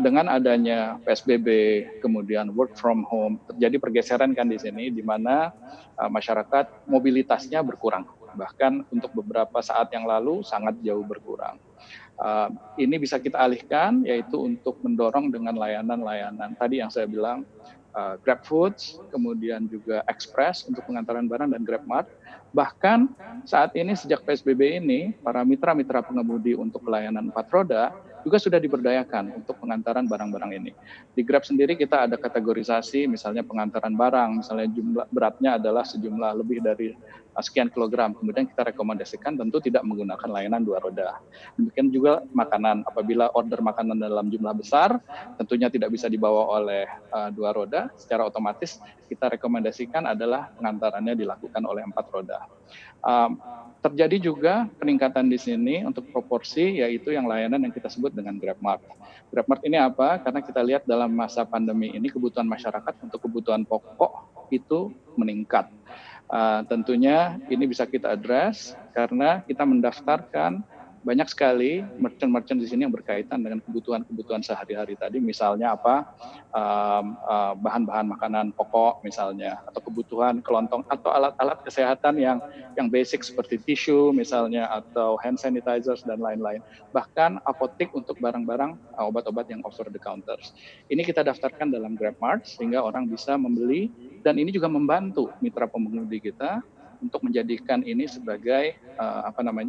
dengan adanya PSBB, kemudian work from home, terjadi pergeseran kan di sini, di mana masyarakat mobilitasnya berkurang. Bahkan untuk beberapa saat yang lalu sangat jauh berkurang. Ini bisa kita alihkan, yaitu untuk mendorong dengan layanan-layanan tadi yang saya bilang, GrabFood, kemudian juga Express untuk pengantaran barang dan GrabMart. Bahkan saat ini sejak PSBB ini, para mitra-mitra pengemudi untuk pelayanan 4 roda juga sudah diberdayakan untuk pengantaran barang-barang ini. Di Grab sendiri kita ada kategorisasi, misalnya pengantaran barang, misalnya jumlah beratnya adalah sejumlah lebih dari sekian kilogram. Kemudian kita rekomendasikan tentu tidak menggunakan layanan 2 roda. Demikian juga makanan, apabila order makanan dalam jumlah besar, tentunya tidak bisa dibawa oleh 2 roda, secara otomatis kita rekomendasikan adalah pengantarannya dilakukan oleh 4 roda. Terjadi juga peningkatan di sini untuk proporsi, yaitu yang layanan yang kita sebut dengan GrabMart. GrabMart ini apa? Karena kita lihat dalam masa pandemi ini kebutuhan masyarakat untuk kebutuhan pokok itu meningkat. Tentunya ini bisa kita address karena kita mendaftarkan banyak sekali merchant-merchant di sini yang berkaitan dengan kebutuhan-kebutuhan sehari-hari tadi, misalnya apa, bahan-bahan makanan pokok misalnya, atau kebutuhan kelontong atau alat-alat kesehatan yang basic seperti tisu misalnya, atau hand sanitizers dan lain-lain. Bahkan apotek untuk barang-barang obat-obat yang over the counters. Ini kita daftarkan dalam GrabMart sehingga orang bisa membeli, dan ini juga membantu mitra pengemudi kita untuk menjadikan ini sebagai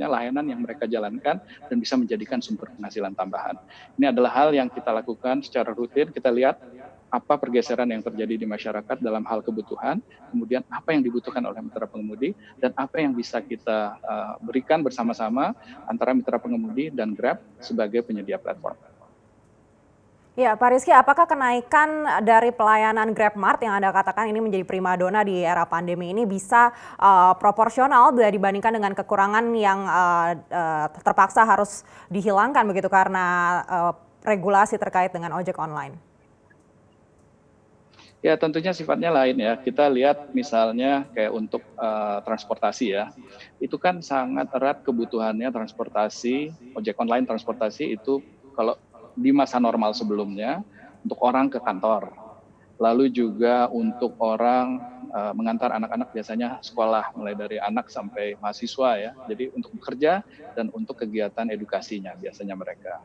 layanan yang mereka jalankan dan bisa menjadikan sumber penghasilan tambahan. Ini adalah hal yang kita lakukan secara rutin. Kita lihat apa pergeseran yang terjadi di masyarakat dalam hal kebutuhan, kemudian apa yang dibutuhkan oleh mitra pengemudi, dan apa yang bisa kita berikan bersama-sama antara mitra pengemudi dan Grab sebagai penyedia platform. Ya, Pak Rizky, apakah kenaikan dari pelayanan GrabMart yang Anda katakan ini menjadi primadona di era pandemi ini bisa proporsional bila dibandingkan dengan kekurangan yang terpaksa harus dihilangkan begitu karena regulasi terkait dengan ojek online? Ya, tentunya sifatnya lain ya. Kita lihat misalnya kayak untuk transportasi ya, itu kan sangat erat kebutuhannya transportasi, ojek online transportasi itu kalau di masa normal sebelumnya untuk orang ke kantor, lalu juga untuk orang mengantar anak-anak biasanya sekolah, mulai dari anak sampai mahasiswa ya, jadi untuk bekerja dan untuk kegiatan edukasinya biasanya mereka.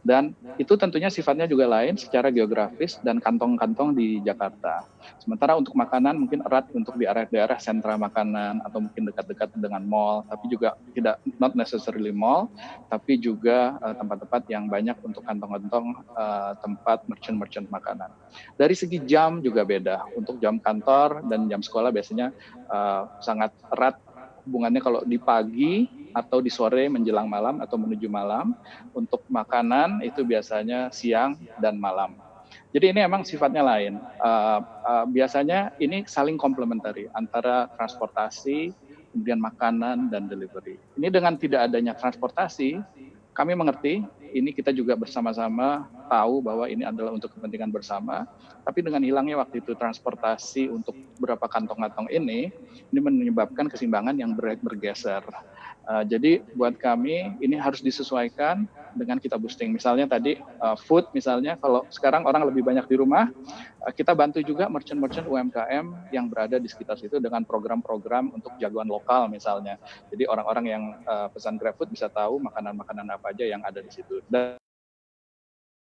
Dan itu tentunya sifatnya juga lain secara geografis dan kantong-kantong di Jakarta. Sementara untuk makanan mungkin erat untuk di daerah sentra makanan atau mungkin dekat-dekat dengan mall, tapi juga tidak not necessarily mall, tapi juga tempat-tempat yang banyak untuk kantong-kantong tempat merchant-merchant makanan. Dari segi jam juga beda. Untuk jam kantor dan jam sekolah biasanya sangat erat hubungannya kalau di pagi atau di sore menjelang malam atau menuju malam. Untuk makanan itu biasanya siang dan malam. Jadi ini emang sifatnya lain. Biasanya ini saling komplementari antara transportasi, kemudian makanan dan delivery. Ini dengan tidak adanya transportasi, kami mengerti, ini kita juga bersama-sama tahu bahwa ini adalah untuk kepentingan bersama, tapi dengan hilangnya waktu itu transportasi untuk beberapa kantong-kantong ini menyebabkan keseimbangan yang bergeser. Jadi buat kami ini harus disesuaikan dengan kita boosting. Misalnya tadi food misalnya, kalau sekarang orang lebih banyak di rumah, kita bantu juga merchant-merchant UMKM yang berada di sekitar situ dengan program-program untuk jagoan lokal misalnya. Jadi orang-orang yang pesan GrabFood bisa tahu makanan-makanan apa aja yang ada di situ. Dan